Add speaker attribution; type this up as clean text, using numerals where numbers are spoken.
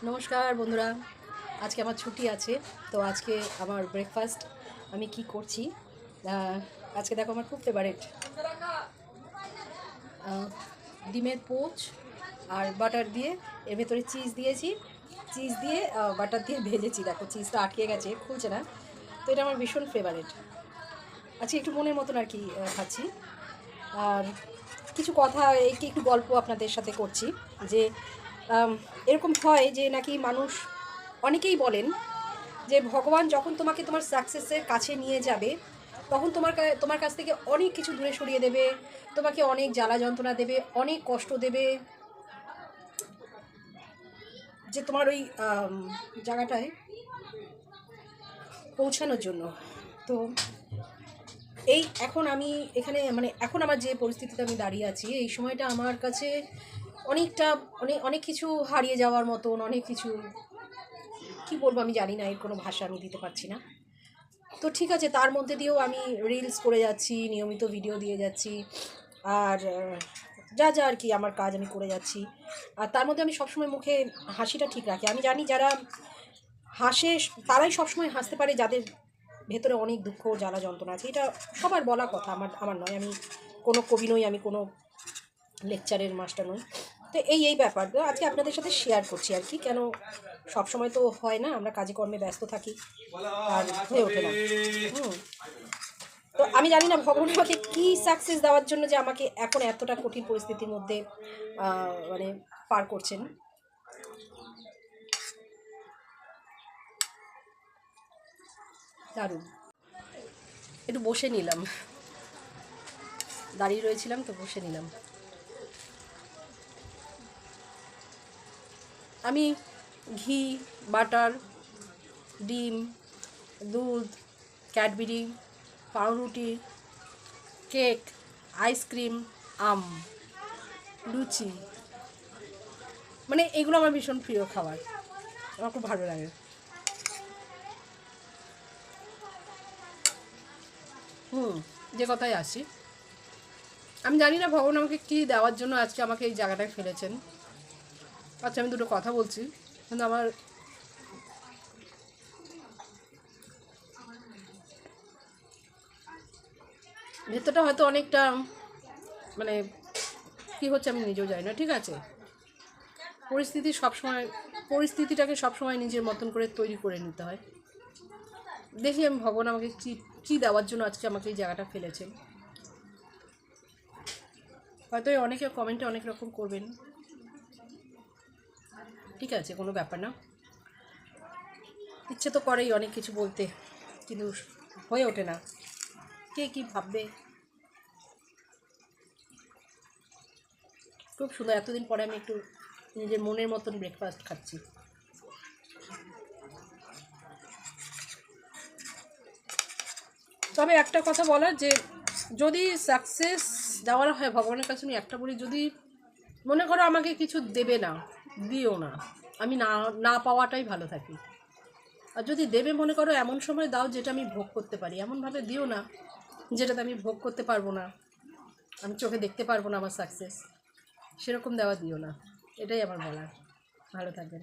Speaker 1: নমস্কার বন্ধুরা, আজকে আমার ছুটি আছে। তো আজকে আমার ব্রেকফাস্ট আমি কি করছি। আজকে দেখো আমার খুব ফেভারিট ডিমের পোচ আর বাটার দিয়ে, এর ভেতরে চিজ দিয়েছি। চিজ দিয়ে বাটার দিয়ে ভেজেছি। দেখো চিজটা আটকে গেছে, খুলছে না। তো এটা আমার ভীষণ ফেভারিট। আজকে একটু মনের মতন আর কি খাচ্ছি। আর কিছু কথা একটু গল্প আপনাদের সাথে করছি যে এরকম হয় যে নাকি মানুষ অনেকেই বলেন যে ভগবান যখন তোমাকে তোমার সাকসেসের কাছে নিয়ে যাবে তখন তোমার কাছ থেকে অনেক কিছু দূরে সরিয়ে দেবে, তোমাকে অনেক জ্বালা যন্ত্রণা দেবে, অনেক কষ্ট দেবে, যে তোমার ওই জায়গাটায় পৌঁছানোর জন্য। তো এই এখন আমি এখানে এখন আমার যে পরিস্থিতিতে আমি দাঁড়িয়ে আছি, এই সময়টা আমার কাছে অনেকটা অনেক অনেক কিছু হারিয়ে যাওয়ার মতন, অনেক কিছু কি বলবো আমি জানি না, এর কোনো ভাষা আমি দিতে পারছি না। তো ঠিক আছে, তার মধ্যে দিয়েও আমি রিলস করে যাচ্ছি, নিয়মিত ভিডিও দিয়ে যাচ্ছি, আর যা যা আর কি আমার কাজ আমি করে যাচ্ছি। আর তার মধ্যে আমি সবসময় মুখে হাসিটা ঠিক রাখি। আমি জানি যারা হাসে তারাই সবসময় হাসতে পারে, যাদের ভেতরে অনেক দুঃখ জ্বালা যন্ত্রণা আছে। এটা সবার বলা কথা, আমার আমার নয়। আমি কোনো কবি নই, আমি কোনো লেকচারের মাস্টার নই। তো এই ব্যাপারটা আজকে আপনাদের সাথে শেয়ার করছি আর কি। কেন সবসময় তো হয় না, আমরা কাজে কর্মে ব্যস্ত থাকি আর হয়ে ওঠে না। তো আমি জানি না ভগবান আমাকে কী সাকসেস দেওয়ার জন্য যে আমাকে এখন এতটা কঠিন পরিস্থিতির মধ্যে মানে পার করছেন। দারুণ। একটু বসে নিলাম, দাঁড়িয়ে রয়েছিলাম তো বসে নিলাম। আমি ঘি, বাটার, ডিম, দুধ, ক্যাডবেরি, পাউরুটি, কেক, আইসক্রিম, আম, লুচি, এগুলো আমার ভীষণ প্রিয় খাবার। আমার খুব ভালো লাগে। যে কথায় আসি, আমি জানি না ভগবান আমাকে কী দেওয়ার জন্য আজকে আমাকে এই জায়গাটায় ফেলেছেন। আচ্ছা, আমি দুটো কথা বলছি, কিন্তু আমার ভেতরটা হয়তো অনেকটা কী হচ্ছে আমি নিজেও জানি না। ঠিক আছে, পরিস্থিতিটাকে সবসময় নিজের মতন করে তৈরি করে নিতে হয়। দেখি আমি ভগবান আমাকে কী দেওয়ার জন্য আজকে আমাকে এই জায়গাটা ফেলেছেন। হয়তো অনেকে কমেন্টে অনেক রকম করবেন, ঠিক আছে, কোনো ব্যাপার না। ইচ্ছে তো করেই অনেক কিছু বলতে, কিন্তু হয়ে ওঠে না। কে কী ভাববে। খুব সুন্দর, এতদিন পরে আমি একটু নিজের মনের মতন ব্রেকফাস্ট খাচ্ছি। তবে একটা কথা বলার, যে যদি সাকসেস দেওয়ার হয় ভগবানের কাছে, আমি একটা বলি, যদি মনে করো আমাকে কিছু দেবে না, দিও না। আমি না না পাওয়াটাই ভালো থাকি। আর যদি দেবে মনে করো, এমন সময় দাও যেটা আমি ভোগ করতে পারি। এমনভাবে দিও না যেটাতে আমি ভোগ করতে পারবো না, আমি চোখে দেখতে পারবো না আমার সাকসেস। সেরকম দেওয়া দিও না, এটাই আমার বলার। ভালো থাকবেন।